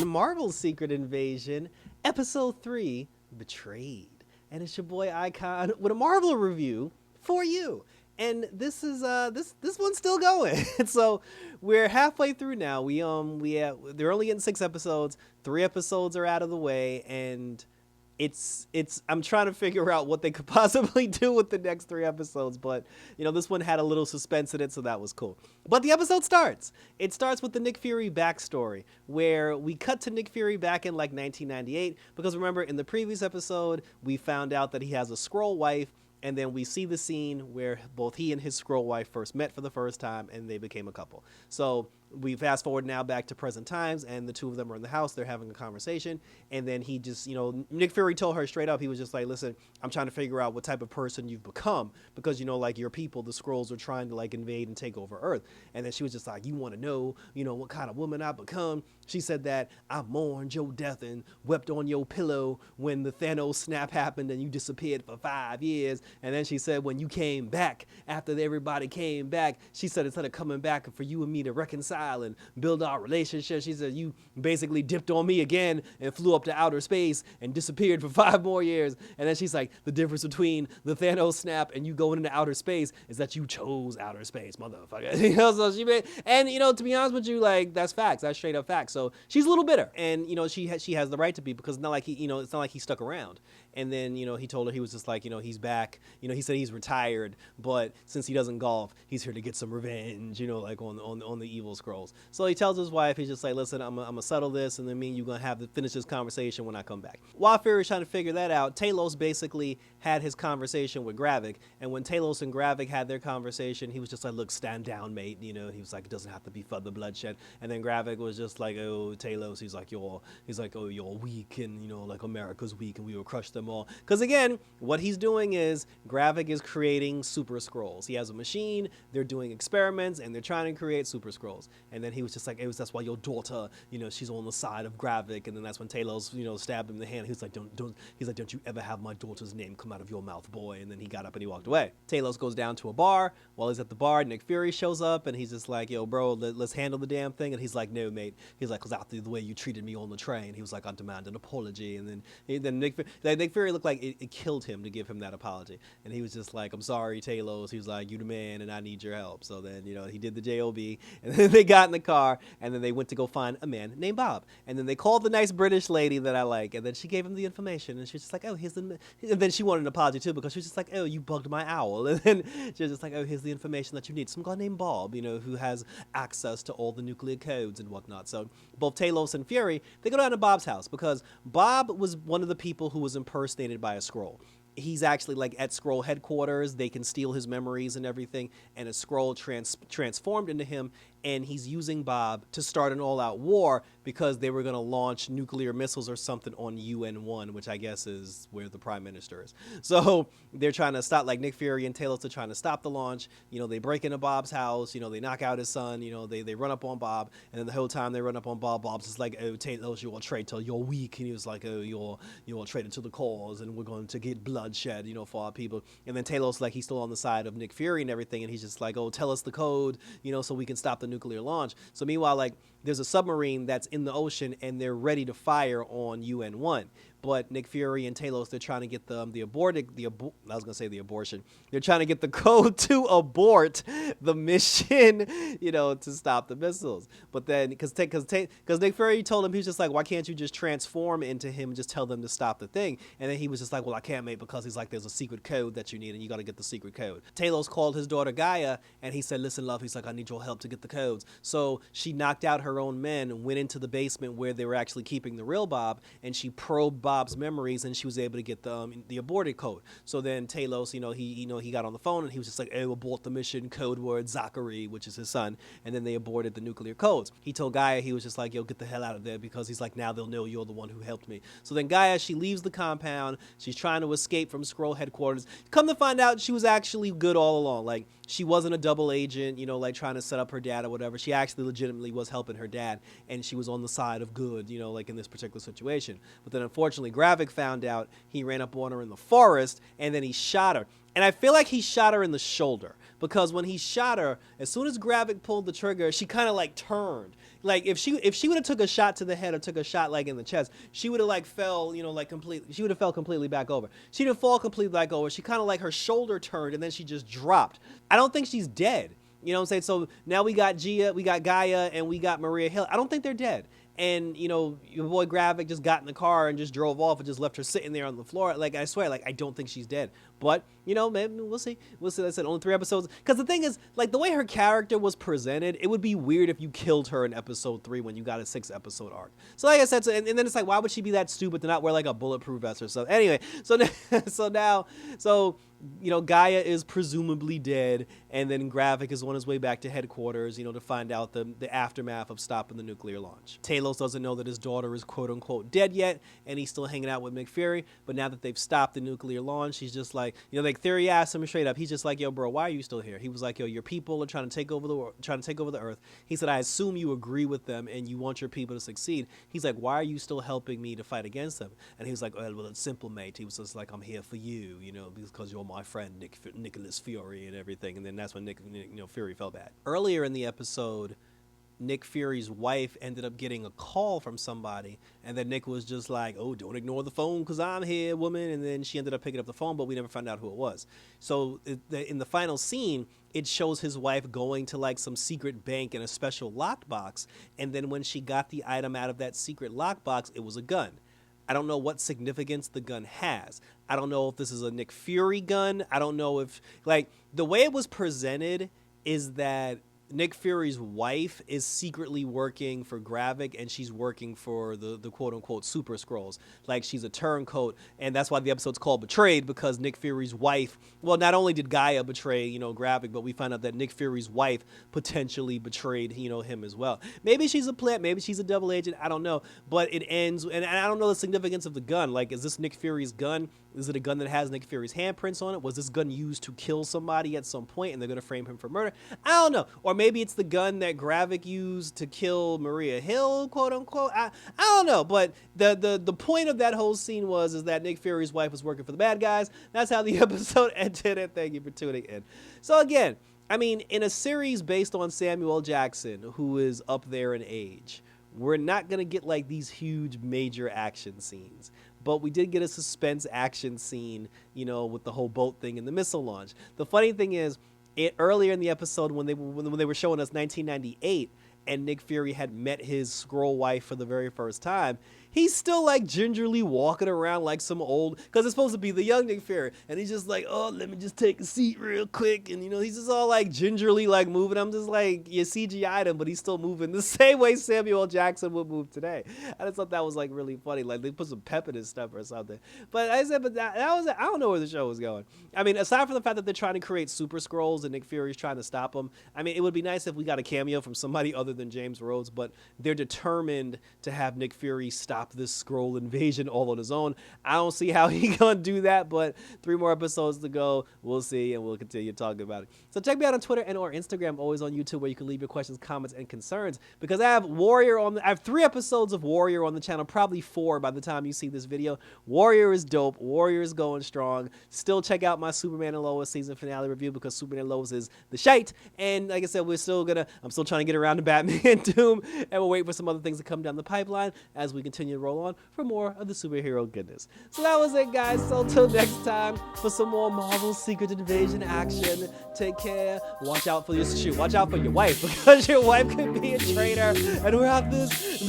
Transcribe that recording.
Marvel's Secret Invasion, Episode 3, Betrayed. And it's your boy Icon with a Marvel review for you. And this is this one's still going. So we're halfway through now. They're only getting 6 episodes. 3 episodes are out of the way, and it's I'm trying to figure out what they could possibly do with the next 3 episodes, but this one had a little suspense in it, so that was cool. But the episode starts. It starts with the Nick Fury backstory, where we cut to Nick Fury back in like 1998, because remember in the previous episode we found out that he has a Skrull wife. And then we see the scene where both he and his Skrull wife first met for the first time, and they became a couple. So we fast forward now back to present times, and the two of them are in the house. They're having a conversation, and then he just, Nick Fury told her straight up. He was just like, "Listen, I'm trying to figure out what type of person you've become, because like your people, the Skrulls, are trying to like invade and take over Earth." And then she was just like, "You want to know, what kind of woman I become?" She said that I mourned your death and wept on your pillow when the Thanos snap happened and you disappeared for 5 years. And then she said, when you came back, after everybody came back, she said, instead of coming back for you and me to reconcile and build our relationship, she said, you basically dipped on me again and flew up to outer space and disappeared for 5 more years. And then she's like, the difference between the Thanos snap and you going into outer space is that you chose outer space, motherfucker. So she made, and to be honest with you, like, that's facts. That's straight up facts. So she's a little bitter, and she has the right to be, because it's not like it's not like he stuck around. And then he told her, he was just like, he's back. He said he's retired, but since he doesn't golf, he's here to get some revenge, like on the evil Skrulls. So he tells his wife, he's just like, listen, I'm gonna settle this, and then me and you gonna have to finish this conversation when I come back. While Fury's trying to figure that out, Talos basically had his conversation with Gravik, and when Talos and Gravik had their conversation, he was just like, look, stand down, mate. He was like, it doesn't have to be for the bloodshed. And then Gravik was just like, oh, Talos, he's like, oh, you're weak, and like America's weak, and we will crush them all. Because again, what he's doing is Gravik is creating super Skrulls. He has a machine, they're doing experiments, and they're trying to create super Skrulls. And then he was just like, that's why your daughter, she's on the side of Gravik. And then that's when Talos, stabbed him in the hand. He was like, don't you ever have my daughter's name come out of your mouth, boy. And then he got up and he walked away. Talos goes down to a bar. While he's at the bar, Nick Fury shows up, and he's just like, yo, bro, let's handle the damn thing. And he's like, no, mate. He's like, because after the way you treated me on the train, he was like, I demand an apology. And then Nick Fury looked like it killed him to give him that apology. And he was just like, I'm sorry, Talos. He was like, you the man, and I need your help. So then, he did the JOB, and then they got in the car, and then they went to go find a man named Bob. And then they called the nice British lady that I like, and then she gave him the information, and she was just like, oh, here's the... And then she wanted an apology, too, because she was just like, oh, you bugged my owl. And then she was just like, oh, here's the information that you need. Some guy named Bob, who has access to all the nuclear codes and whatnot. So both Talos and Fury, they go down to Bob's house, because Bob was one of the people who was impersonated by a Skrull. He's actually like at Skrull headquarters. They can steal his memories and everything, and a Skrull transformed into him, and he's using Bob to start an all-out war, because they were going to launch nuclear missiles or something on UN-1, which I guess is where the Prime Minister is. So they're trying to stop, like Nick Fury and Talos are trying to stop the launch. They break into Bob's house, they knock out his son, they run up on Bob, and then the whole time they run up on Bob, Bob's just like, oh, Talos, you're a traitor, you're weak. And he was like, oh, you're a traitor to the cause, and we're going to get bloodshed, for our people. And then Talos, like, he's still on the side of Nick Fury and everything, and he's just like, oh, tell us the code, so we can stop the nuclear launch. So meanwhile, like, there's a submarine that's in the ocean, and they're ready to fire on UN-1. But Nick Fury and Talos, they're trying to get the abortion. They're trying to get the code to abort the mission, to stop the missiles. But then, because Nick Fury told him, he was just like, why can't you just transform into him and just tell them to stop the thing? And then he was just like, well, I can't, mate, because he's like, there's a secret code that you need, and you got to get the secret code. Talos called his daughter Gaia, and he said, listen, love, he's like, I need your help to get the codes. So she knocked out her own men, went into the basement where they were actually keeping the real Bob, and she probed Bob's memories, and she was able to get the aborted code. So then Talos, he got on the phone, and he was just like, oh, abort the mission, code word Zachary, which is his son. And then they aborted the nuclear codes. He told Gaia, he was just like, yo, get the hell out of there, because he's like, now they'll know you're the one who helped me. So then Gaia, she leaves the compound. She's trying to escape from Skrull headquarters. Come to find out, she was actually good all along. Like, she wasn't a double agent, like trying to set up her dad or whatever. She actually legitimately was helping her dad, and she was on the side of good, you know, like in this particular situation. But then unfortunately, Gravik found out. He ran up on her in the forest, and then he shot her. And I feel like he shot her in the shoulder, because when he shot her, as soon as Gravik pulled the trigger, she kind of like turned. Like if she would have took a shot to the head or took a shot like in the chest, she would have like fell, you know, like completely. She would have fell completely back over. She didn't fall completely back over. She kind of like her shoulder turned and then she just dropped. I don't think she's dead. You know what I'm saying? So now we got Gia, we got Gaia, and we got Maria Hill. I don't think they're dead. And, you know, your boy Gravik just got in the car and just drove off and just left her sitting there on the floor. Like, I swear, like, I don't think she's dead. But, you know, maybe we'll see. We'll see. Like I said, only 3 episodes. Because the thing is, like, the way her character was presented, it would be weird if you killed her in episode 3 when you got a 6-episode arc. So, like I said, and then it's like, why would she be that stupid to not wear, like, a bulletproof vest or something? Anyway, so you know, Gaia is presumably dead, and then Gravik is on his way back to headquarters, you know, to find out the aftermath of stopping the nuclear launch. Talos doesn't know that his daughter is quote-unquote dead yet, and he's still hanging out with Nick Fury, but now that they've stopped the nuclear launch, he's just like, you know, like Fury asked him straight up, he's just like, yo, bro, why are you still here? He was like, yo, your people are trying to take over the Earth. He said, I assume you agree with them, and you want your people to succeed. He's like, why are you still helping me to fight against them? And he was like, well, it's simple, mate. He was just like, I'm here for you, you know, because you're my friend, Nicholas Fury and everything. And then that's when Fury felt bad. Earlier in the episode, Nick Fury's wife ended up getting a call from somebody, and then Nick was just like, oh, don't ignore the phone because I'm here, woman. And then she ended up picking up the phone, but we never found out who it was. So in the final scene, it shows his wife going to like some secret bank in a special lockbox, and then when she got the item out of that secret lockbox, it was a gun. I don't know what significance the gun has. I don't know if this is a Nick Fury gun. I don't know if, like, the way it was presented is that Nick Fury's wife is secretly working for Gravik, and she's working for the quote-unquote Super Skrulls. Like, she's a turncoat, and that's why the episode's called Betrayed, because Nick Fury's wife, well, not only did Gaia betray, you know, Gravik, but we find out that Nick Fury's wife potentially betrayed, you know, him as well. Maybe she's a plant, maybe she's a double agent, I don't know, but it ends, and I don't know the significance of the gun. Like, is this Nick Fury's gun? Is it a gun that has Nick Fury's handprints on it? Was this gun used to kill somebody at some point and they're going to frame him for murder? I don't know. Or maybe it's the gun that Gravik used to kill Maria Hill, quote unquote. I don't know. But the point of that whole scene is that Nick Fury's wife was working for the bad guys. That's how the episode ended, and thank you for tuning in. So again, I mean, in a series based on Samuel L. Jackson, who is up there in age, we're not going to get like these huge major action scenes. But we did get a suspense action scene, you know, with the whole boat thing and the missile launch. The funny thing is, earlier in the episode when they were showing us 1998 and Nick Fury had met his Skrull wife for the very first time, he's still like gingerly walking around like some old, because it's supposed to be the young Nick Fury, and he's just like, oh, let me just take a seat real quick, and you know, he's just all like gingerly like moving. I'm just like, you CGI'd him, but he's still moving the same way Samuel L. Jackson would move today. I just thought that was like really funny, like they put some pep in his step or something. But I said, that was, I don't know where the show was going. I mean, aside from the fact that they're trying to create Super Skrulls and Nick Fury's trying to stop them, I mean, it would be nice if we got a cameo from somebody other than James Rhodes, but they're determined to have Nick Fury stop this Skrull invasion all on his own. I don't see how he gonna do that, but 3 more episodes to go. We'll see, and we'll continue talking about it. So check me out on Twitter and or Instagram, always on YouTube, where you can leave your questions, comments, and concerns, because I have 3 episodes of Warrior on the channel, probably 4 by the time you see this video. Warrior is dope. Warrior is going strong. Still check out my Superman and Lois season finale review, because Superman and Lois is the shite. And like I said, I'm still trying to get around to Batman and Doom, and we'll wait for some other things to come down the pipeline as we continue to roll on for more of the superhero goodness. So that was it, guys. So until next time, for some more Marvel Secret Invasion action, take care. Watch out for your wife, because your wife could be a traitor, and we're out this.